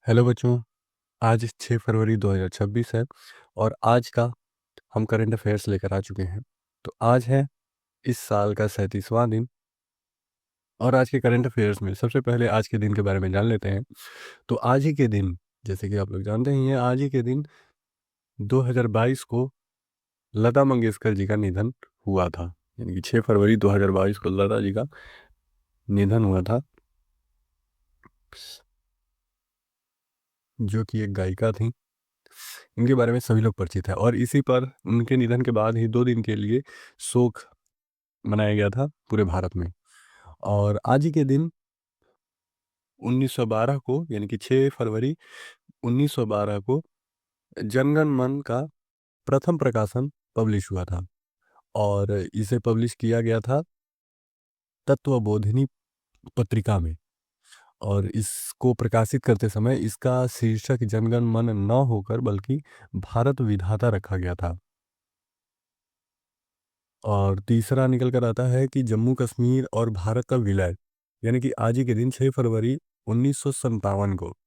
Hello बच्चों। आज 6 फरवरी 2026 है और आज का हम करंट अफेयर्स लेकर आ चुके हैं। तो आज है इस साल का 37वां दिन और आज के करंट अफेयर्स में सबसे पहले आज के दिन के बारे में जान लेते हैं। तो आज ही के दिन, जैसे कि आप लोग जानते ही हैं, आज ही के दिन 2022 को लता मंगेशकर जी का निधन हुआ था। यानी कि 6 फरवरी 2022 को लता जी का निधन हुआ था, जो कि एक गायिका थी। इनके बारे में सभी लोग परिचित है और इसी पर उनके निधन के बाद ही 2 दिन के लिए शोक मनाया गया था पूरे भारत में। और आज ही के दिन 1912 को, यानी कि 6 फरवरी 1912 को जनगण मन का प्रथम प्रकाशन पब्लिश हुआ था और इसे पब्लिश किया गया था तत्वबोधिनी पत्रिका में। और इसको प्रकाशित करते समय इसका शीर्षक जनगण मन न होकर बल्कि भारत विधाता रखा गया था। और तीसरा निकल कर आता है कि जम्मू कश्मीर और भारत का विलय, यानी कि आज ही के दिन 6 फरवरी 1957 को,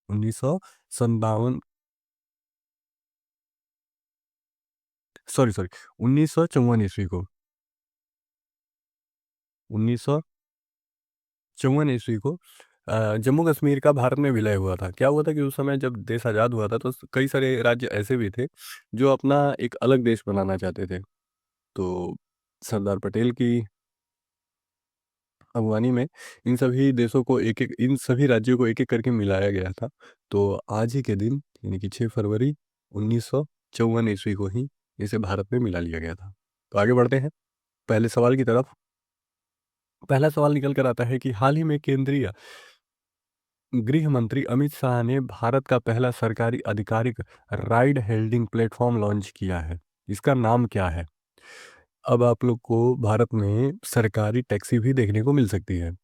1957, सॉरी सॉरी 1954 ईस्वी को, 1954 ईस्वी को जम्मू कश्मीर का भारत में विलय हुआ था। क्या हुआ था कि उस समय जब देश आज़ाद हुआ था तो कई सारे राज्य ऐसे भी थे जो अपना एक अलग देश बनाना चाहते थे। तो सरदार पटेल की अगवानी में इन सभी राज्यों को एक-एक करके मिलाया गया था। तो आज ही के दिन, यानी कि 6 फरवरी 1954 ईस्वी को ही इसे भारत में मिला लिया गया था। तो आगे बढ़ते हैं पहले सवाल की तरफ। पहला सवाल निकल कर आता है कि हाल ही में केंद्रीय गृह मंत्री अमित शाह ने भारत का पहला सरकारी आधिकारिक राइड हेल्डिंग प्लेटफ़ॉर्म लॉन्च किया है। इसका नाम क्या है? अब आप लोग को भारत में सरकारी टैक्सी भी देखने को मिल सकती है।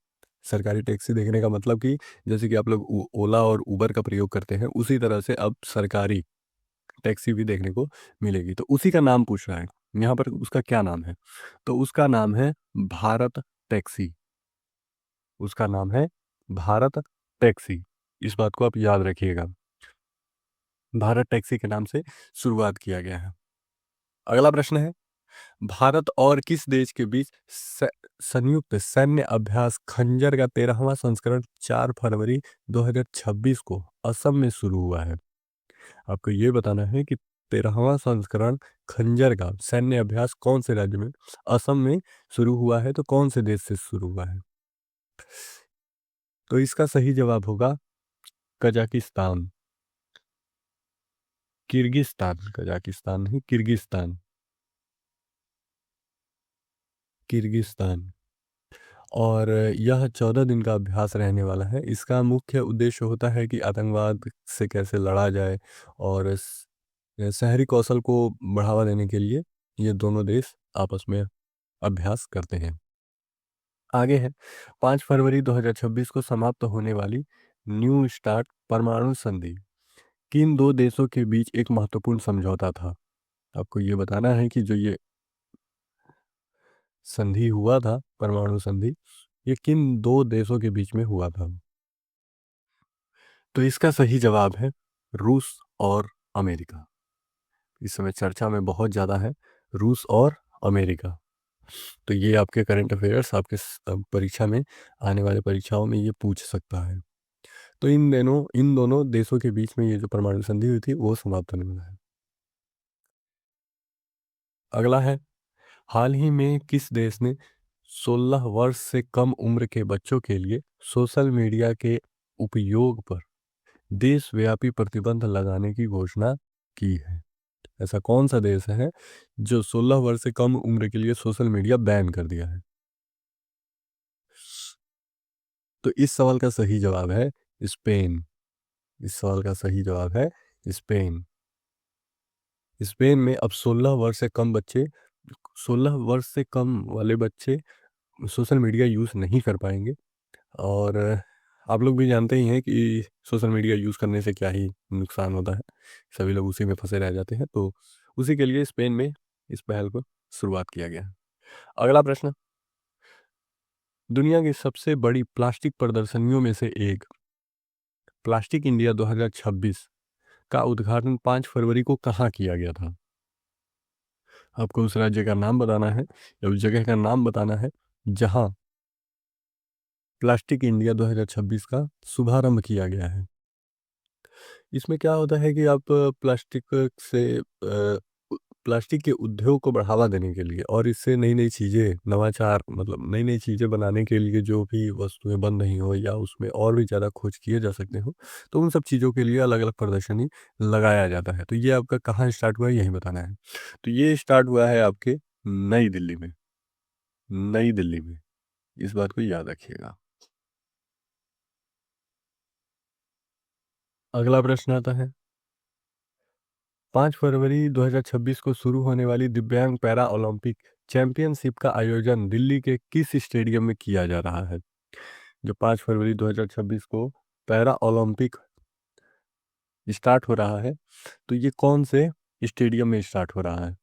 सरकारी टैक्सी देखने का मतलब कि जैसे कि आप लोग ओला और उबर का प्रयोग करते हैं, उसी तरह से अब सरकारी टैक्सी भी देखने को मिलेगी। तो उसी का नाम पूछ रहा है यहाँ पर, उसका क्या नाम है? तो उसका नाम है भारत टैक्सी। उसका नाम है भारत टैक्सी। इस बात को आप याद रखिएगा। भारत टैक्सी के नाम से शुरुआत किया गया है। अगला प्रश्न है, भारत और किस देश के बीच संयुक्त सैन्य अभ्यास खंजर का 13वां संस्करण 4 फरवरी 2026 को असम में शुरू हुआ है? आपको ये बताना है कि 13वां संस्करण खंजर का सैन्य अभ्यास कौन से राज्य में, असम में शुरू हुआ है। तो कौन से देश से शुरू हुआ है? तो इसका सही जवाब होगा कजाकिस्तान। किर्गिस्तान, कजाकिस्तान नहीं, किर्गिस्तान, किर्गिस्तान। और यह 14 दिन का अभ्यास रहने वाला है। इसका मुख्य उद्देश्य होता है कि आतंकवाद से कैसे लड़ा जाए और शहरी कौशल को बढ़ावा देने के लिए ये दोनों देश आपस में अभ्यास करते हैं। आगे है, 5 फरवरी 2026 को समाप्त होने वाली न्यू स्टार्ट परमाणु संधि किन दो देशों के बीच एक महत्वपूर्ण समझौता था? आपको ये बताना है कि जो ये संधि हुआ था, परमाणु संधि, ये किन दो देशों के बीच में हुआ था? तो इसका सही जवाब है रूस और अमेरिका। इस समय चर्चा में बहुत ज़्यादा है रूस और अमेरिका। तो ये आपके करंट अफेयर्स आपके परीक्षा में, आने वाले परीक्षाओं में ये पूछ सकता है। तो इन दोनों देशों के बीच में ये जो परमाणु संधि हुई थी वो समाप्त होने वाला है। अगला है, हाल ही में किस देश ने 16 वर्ष से कम उम्र के बच्चों के लिए सोशल मीडिया के उपयोग पर देशव्यापी प्रतिबंध लगाने की घोषणा की है? ऐसा कौन सा देश है जो 16 वर्ष से कम उम्र के लिए सोशल मीडिया बैन कर दिया है? तो इस सवाल का सही जवाब है स्पेन। इस सवाल का सही जवाब है स्पेन। स्पेन में अब 16 वर्ष से कम वाले बच्चे सोशल मीडिया यूज़ नहीं कर पाएंगे। और आप लोग भी जानते ही हैं कि सोशल मीडिया यूज़ करने से क्या ही नुकसान होता है। सभी लोग उसी में फंसे रह जाते हैं। तो उसी के लिए स्पेन में इस पहल को शुरुआत किया गया है। अगला प्रश्न, दुनिया की सबसे बड़ी प्लास्टिक प्रदर्शनियों में से एक प्लास्टिक इंडिया 2026 का उद्घाटन 5 फरवरी को कहाँ किया गया था? आपको उस राज्य का नाम बताना है या उस जगह का नाम बताना है जहाँ प्लास्टिक इंडिया 2026 का शुभारंभ किया गया है। इसमें क्या होता है कि आप प्लास्टिक के उद्योग को बढ़ावा देने के लिए और इससे नई-नई चीज़ें, नवाचार मतलब नई-नई चीज़ें बनाने के लिए जो भी वस्तुएँ बन रही हों या उसमें और भी ज़्यादा खोज किए जा सकते हो, तो उन सब चीज़ों के लिए अलग-अलग प्रदर्शनी लगाया जाता है। तो ये आपका कहाँ स्टार्ट हुआ है, यही बताना है। तो ये स्टार्ट हुआ है आपके नई दिल्ली में, नई दिल्ली में। इस बात को याद रखिएगा। अगला प्रश्न आता है 5 फरवरी 2026 को शुरू होने वाली दिव्यांग पैरा ओलंपिक चैंपियनशिप का आयोजन दिल्ली के किस स्टेडियम में किया जा रहा है? जो 5 फरवरी 2026 को पैरा ओलंपिक स्टार्ट हो रहा है, तो ये कौन से स्टेडियम में स्टार्ट हो रहा है?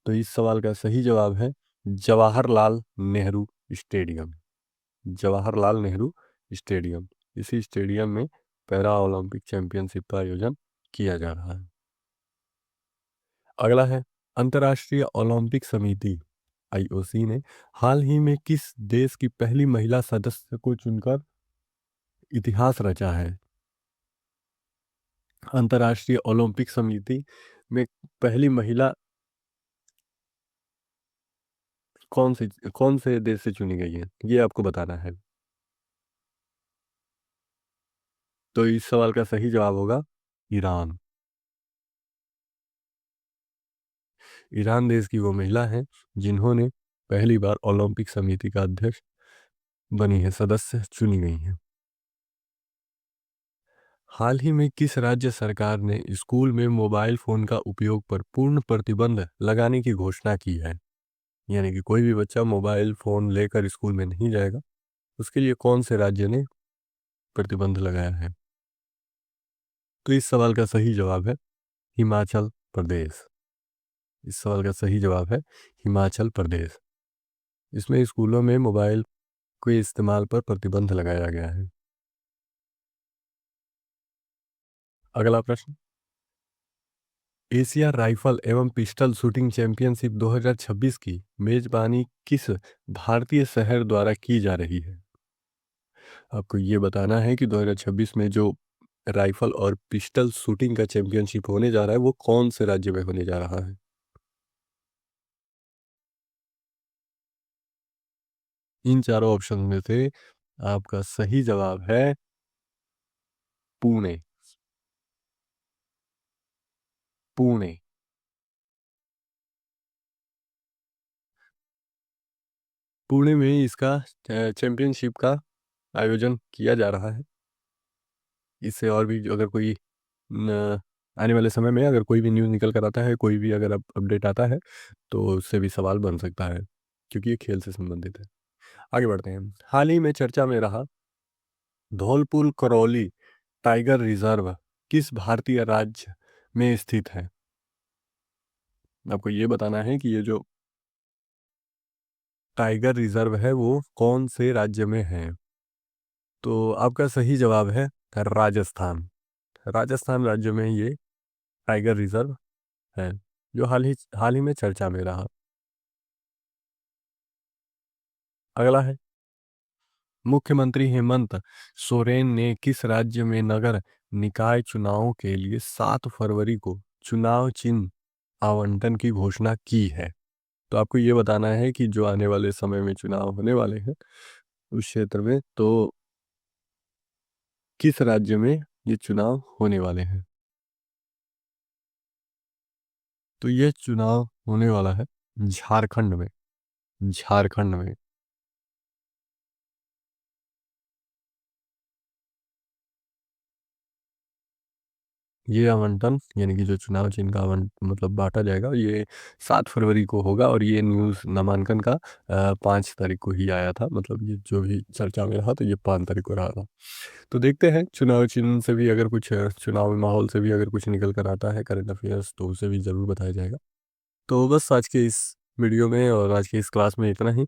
तो इस सवाल का सही जवाब है जवाहरलाल नेहरू स्टेडियम। जवाहरलाल नेहरू स्टेडियम। इसी स्टेडियम में पैरा ओलंपिक चैंपियनशिप का आयोजन किया जा रहा है। अगला है अंतर्राष्ट्रीय ओलंपिक समिति आईओसी ने हाल ही में किस देश की पहली महिला सदस्य को चुनकर इतिहास रचा है? अंतर्राष्ट्रीय ओलंपिक समिति में पहली महिला कौन से देश से चुनी गई है, ये आपको बताना है। तो इस सवाल का सही जवाब होगा ईरान। ईरान देश की वो महिला है जिन्होंने पहली बार ओलंपिक समिति का अध्यक्ष बनी है, सदस्य चुनी गई हैं। हाल ही में किस राज्य सरकार ने स्कूल में मोबाइल फोन का उपयोग पर पूर्ण प्रतिबंध लगाने की घोषणा की है? यानी कि कोई भी बच्चा मोबाइल फोन लेकर स्कूल में नहीं जाएगा, उसके लिए कौन से राज्य ने प्रतिबंध लगाया है? तो इस सवाल का सही जवाब है हिमाचल प्रदेश। इस सवाल का सही जवाब है हिमाचल प्रदेश। इसमें स्कूलों में मोबाइल के इस्तेमाल पर प्रतिबंध लगाया गया है। अगला प्रश्न एशिया राइफल एवं पिस्टल शूटिंग चैंपियनशिप 2026 की मेजबानी किस भारतीय शहर द्वारा की जा रही है? आपको ये बताना है कि 2026 में जो राइफल और पिस्टल शूटिंग का चैंपियनशिप होने जा रहा है वो कौन से राज्य में होने जा रहा है? इन चारों ऑप्शन में से आपका सही जवाब है पुणे। पुणे। पुणे में इसका चैंपियनशिप का आयोजन किया जा रहा है। इससे और भी अगर कोई न आने वाले समय में अगर कोई भी न्यूज़ निकल कर आता है, कोई भी अगर अपडेट आता है, तो उससे भी सवाल बन सकता है, क्योंकि ये खेल से संबंधित है। आगे बढ़ते हैं। हाल ही में चर्चा में रहा धौलपुर करौली टाइगर रिज़र्व किस भारतीय राज्य में स्थित है? आपको ये बताना है कि ये जो टाइगर रिज़र्व है, वो कौन से राज्य में है? तो आपका सही जवाब है राजस्थान। राजस्थान राज्य में ये टाइगर रिज़र्व है, जो हाल ही में चर्चा में रहा। अगला है मुख्यमंत्री हेमंत सोरेन ने किस राज्य में नगर निकाय चुनावों के लिए 7 फरवरी को चुनाव चिन्ह आवंटन की घोषणा की है? तो आपको ये बताना है कि जो आने वाले समय में चुनाव होने वाले हैं उस क्षेत्र में, तो किस राज्य में ये चुनाव होने वाले हैं? तो ये चुनाव होने वाला है झारखंड में। झारखंड में। ये आवंटन यानी कि जो चुनाव चिन्ह का मतलब बाँटा जाएगा, ये 7 फरवरी को होगा और ये न्यूज़ नामांकन का 5 तारीख को ही आया था। मतलब ये जो भी चर्चा में रहा, तो ये 5 तारीख को रहा था। तो देखते हैं चुनाव चिन्ह से भी अगर कुछ चुनावी माहौल से भी अगर कुछ निकल कर आता है करंट अफेयर्स, तो उसे भी ज़रूर बताया जाएगा। तो बस आज के इस वीडियो में और आज की इस क्लास में इतना ही।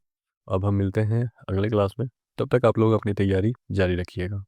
अब हम मिलते हैं अगले क्लास में। तब तक आप लोग अपनी तैयारी जारी रखिएगा।